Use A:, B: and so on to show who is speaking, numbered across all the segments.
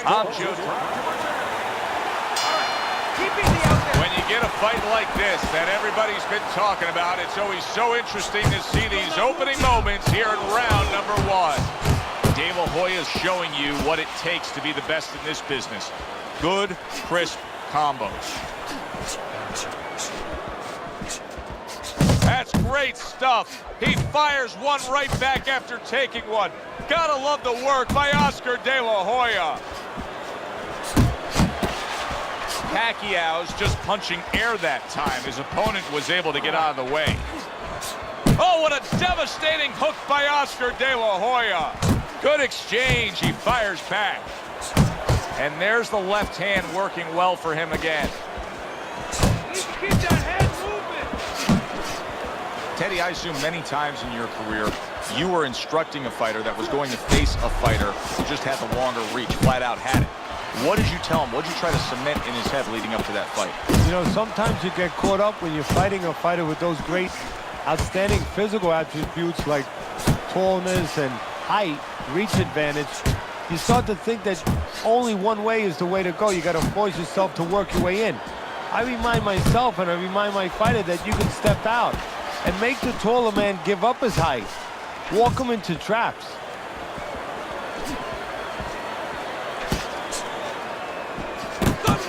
A: I'm Joe. When you get a fight like this that everybody's been talking about, it's always so interesting to see these opening moments here in round number 1. De La Hoya's showing you what it takes to be the best in this business. Good, crisp combos. That's great stuff. He fires one right back after taking one. Gotta love the work by Oscar De La Hoya. Pacquiao's just punching air that time. His opponent was able to get out of the way. Oh, what a devastating hook by Oscar De La Hoya. Good exchange. He fires back. And there's the left hand working well for him again.
B: Keep that head moving.
A: Teddy, I assume many times in your career, you were instructing a fighter that was going to face a fighter who just had the longer reach, flat out had it. What did you tell him? What did you try to cement in his head leading up to that fight?
C: You know, sometimes you get caught up when you're fighting a fighter with those great, outstanding physical attributes like tallness and height, reach advantage. You start to think that only one way is the way to go. You got to force yourself to work your way in. I remind myself and I remind my fighter that you can step out and make the taller man give up his height. Walk him into traps.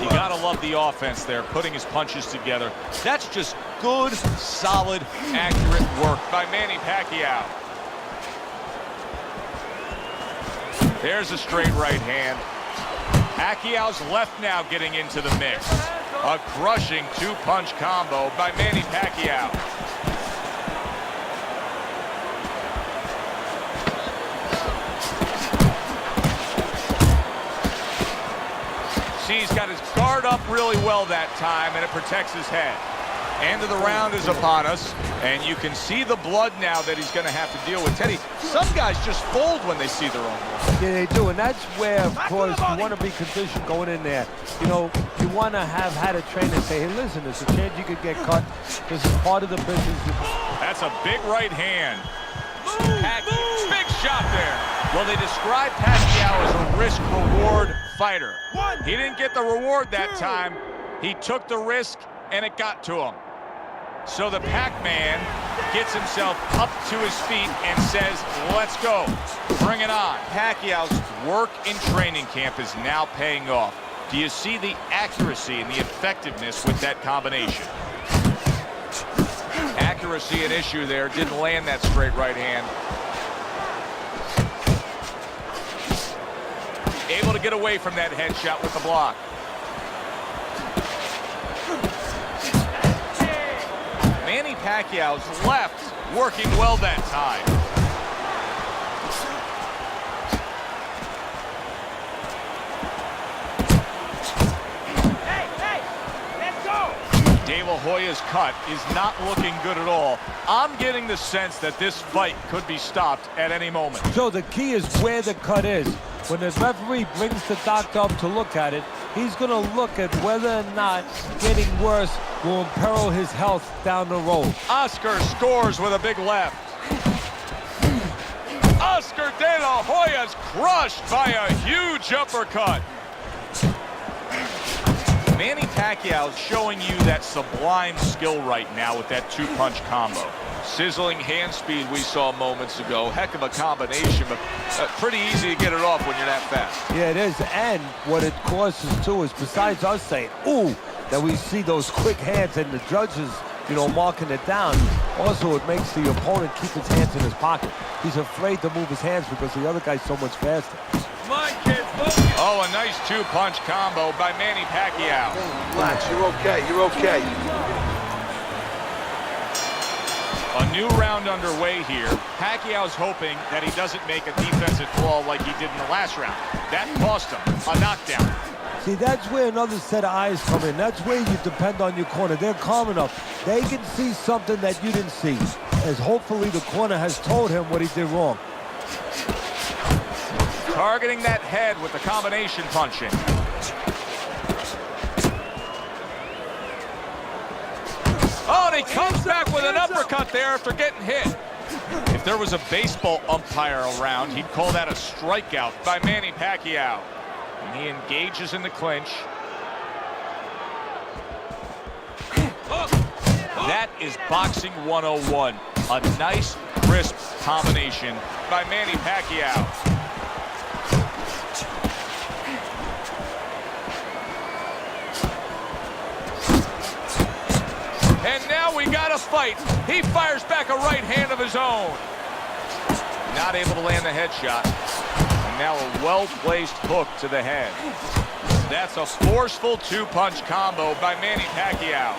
A: You gotta love the offense there, putting his punches together. That's just good, solid, accurate work by Manny Pacquiao. There's a straight right hand. Pacquiao's left now getting into the mix. A crushing two-punch combo by Manny Pacquiao. See, he's got his guard up really well that time, and it protects his head. End of the round is upon us, and you can see the blood now that he's going to have to deal with. Teddy, some guys just fold when they see their own blood.
C: Yeah, they do, and that's where, of course, you want to be conditioned going in there. You know, you want to have had a trainer say, hey, listen, there's a chance you could get cut. This is part of the business.
A: That's a big right hand. Big shot there. Well, they describe Pacquiao as a risk-reward fighter. He didn't get the reward that time. He took the risk, and it got to him. So the Pac-Man gets himself up to his feet and says, let's go. Bring it on. Pacquiao's work in training camp is now paying off. Do you see the accuracy and the effectiveness with that combination? Accuracy an issue there. Didn't land that straight right hand. Able to get away from that headshot with the block. Manny Pacquiao's left working well that time.
B: Hey, let's go.
A: De La Hoya's cut is not looking good at all. I'm getting the sense that this fight could be stopped at any moment.
C: So the key is where the cut is. When the referee brings the doctor up to look at it, he's going to look at whether or not getting worse will imperil his health down the road.
A: Oscar scores with a big left. Oscar De La Hoya's crushed by a huge uppercut. Manny Pacquiao's showing you that sublime skill right now with that two-punch combo. Sizzling hand speed we saw moments ago. Heck of a combination, but pretty easy to get it off when you're that fast.
C: Yeah, it is. And what it causes, too, is besides us saying, ooh, that we see those quick hands and the judges, you know, marking it down, also it makes the opponent keep his hands in his pocket. He's afraid to move his hands because the other guy's so much faster.
B: Come on, kid, focus.
A: Oh, a nice two-punch combo by Manny Pacquiao.
D: Relax, you're okay, you're okay.
A: A new round underway here. Pacquiao's hoping that he doesn't make a defensive flaw like he did in the last round. That cost him a knockdown.
C: See, that's where another set of eyes come in. That's where you depend on your corner. They're calm enough. They can see something that you didn't see, as hopefully the corner has told him what he did wrong.
A: Targeting that head with the combination punching. Oh, and he comes back with an uppercut there after getting hit. If there was a baseball umpire around, he'd call that a strikeout by Manny Pacquiao. And he engages in the clinch. That is boxing 101. A nice, crisp combination by Manny Pacquiao. And now we got a fight. He fires back a right hand of his own. Not able to land the headshot. And now a well-placed hook to the head. That's a forceful two-punch combo by Manny Pacquiao.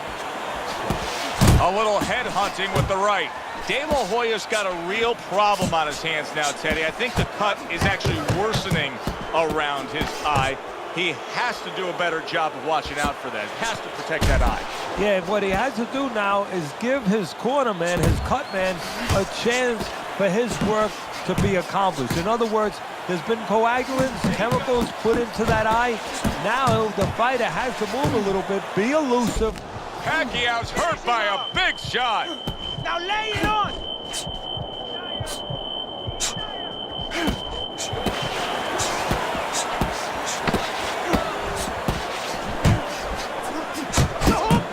A: A little head hunting with the right. De La Hoya's got a real problem on his hands now, Teddy. I think the cut is actually worsening around his eye. He has to do a better job of watching out for that. He has to protect that eye.
C: Yeah, what he has to do now is give his corner man, his cut man, a chance for his work to be accomplished. In other words, there's been coagulants, chemicals put into that eye. Now the fighter has to move a little bit, be elusive.
A: Pacquiao's hurt by a big shot.
B: Now lay it on!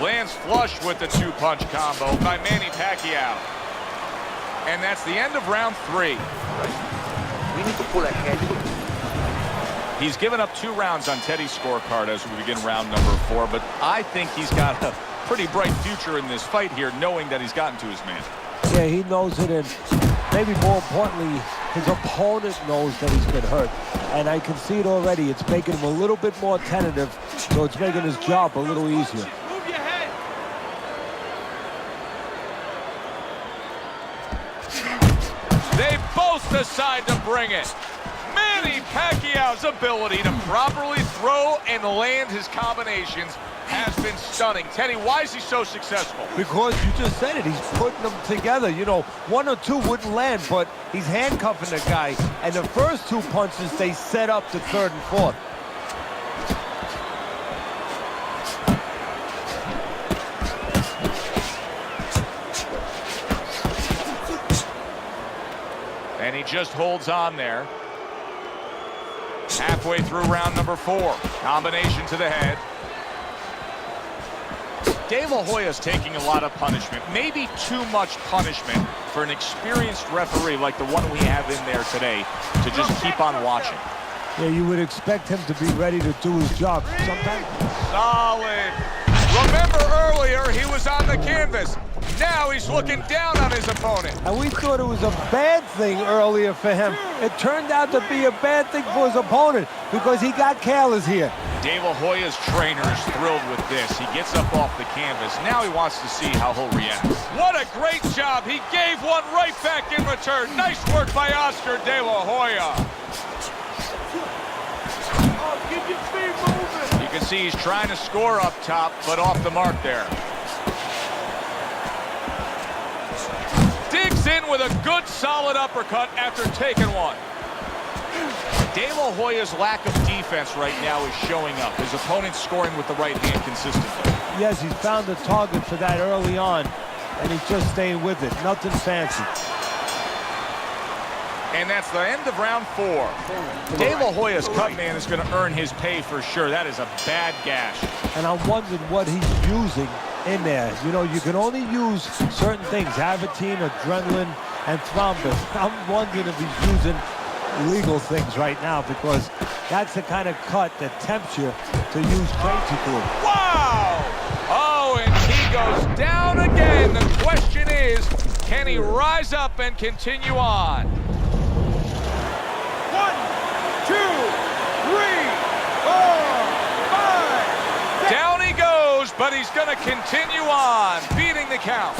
A: Lands flush with the two-punch combo by Manny Pacquiao. And that's the end of round 3.
D: We need to pull ahead.
A: He's given up 2 rounds on Teddy's scorecard as we begin round number 4, but I think he's got a pretty bright future in this fight here, knowing that he's gotten to his man.
C: Yeah, he knows it, and maybe more importantly, his opponent knows that he's been hurt. And I can see it already. It's making him a little bit more tentative, so it's making his job a little easier.
B: Move your head!
A: They both decide to bring it. Manny Pacquiao's ability to properly throw and land his combinations has been stunning. Teddy, why is he so successful?
C: Because you just said it, he's putting them together. You know, 1 or 2 wouldn't land, but he's handcuffing the guy. And the first 2 punches, they set up the 3rd and 4th.
A: And he just holds on there. Halfway through round number 4. Combination to the head. De La Hoya's taking a lot of punishment, maybe too much punishment for an experienced referee like the one we have in there today to just keep on watching.
C: Yeah, you would expect him to be ready to do his job. Sometimes.
A: Solid. Remember earlier, he was on the canvas. Now he's looking down on his opponent.
C: And we thought it was a bad thing earlier for him. It turned out to be a bad thing for his opponent because he got careless here.
A: De La Hoya's trainer is thrilled with this. He gets up off the canvas. Now he wants to see how he'll react. What a great job. He gave one right back in return. Nice work by Oscar De La Hoya.
B: Oh, keep your feet moving!
A: You can see he's trying to score up top, but off the mark there. Digs in with a good, solid uppercut after taking one. De La Hoya's lack of defense right now is showing up. His opponent's scoring with the right hand consistently.
C: Yes, he's found a target for that early on, and he's just staying with it. Nothing fancy.
A: And that's the end of round 4. De La Hoya's cut man is going to earn his pay for sure. That is a bad gash.
C: And I'm wondering what he's using in there. You know, you can only use certain things, Avitine, adrenaline, and thrombus. I'm wondering if he's using legal things right now because that's the kind of cut that tempts you to use crazy glue.
A: Wow! Oh, and he goes down again. The question is, can he rise up and continue on?
B: 1, 2, 3, 4, 5.
A: Down he goes, but he's going to continue on, beating the count.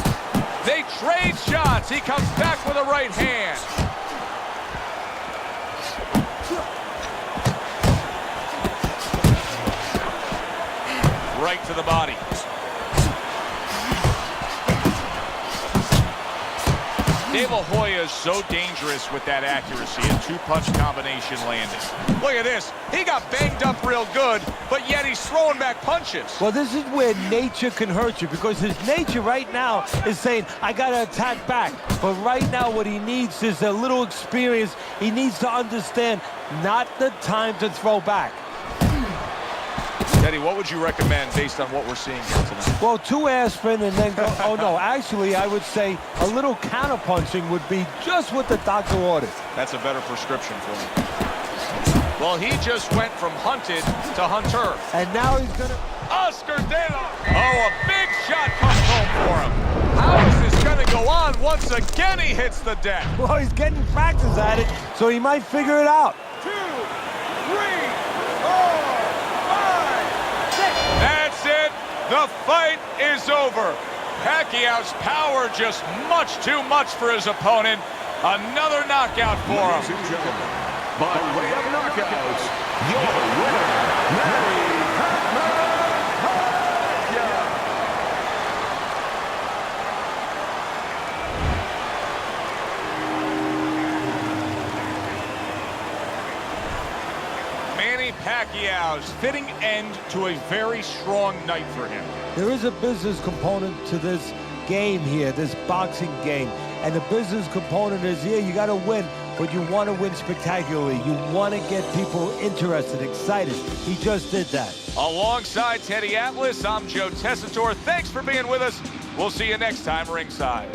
A: They trade shots. He comes back with a right hand. Right to the body. De La Hoya is so dangerous with that accuracy. A 2-punch combination landed. Look at this. He got banged up real good, but yet he's throwing back punches.
C: Well, this is where nature can hurt you because his nature right now is saying, I got to attack back. But right now what he needs is a little experience. He needs to understand not the time to throw back.
A: Teddy, what would you recommend based on what we're seeing here tonight?
C: Well, 2 aspirin and then go. Oh, no, actually, I would say a little counterpunching would be just what the doctor ordered.
A: That's a better prescription for him. Well, he just went from hunted to hunter.
C: And now he's going to...
A: Oscar De La... Oh, a big shot comes home for him. How is this going to go on? Once again, he hits the deck.
C: Well, he's getting practice at it, so he might figure it out.
B: 2, 3, 4, 5, 6.
A: That's it. The fight is over. Pacquiao's power just much too much for his opponent. Another knockout for him.
E: Ladies and gentlemen, by way of knockouts, your winner, Manny Pacquiao.
A: Manny Pacquiao's fitting end to a very strong night for him.
C: There is a business component to this game here, this boxing game. And the business component is, yeah, you got to win, but you want to win spectacularly. You want to get people interested, excited. He just did that.
A: Alongside Teddy Atlas, I'm Joe Tessitore. Thanks for being with us. We'll see you next time ringside.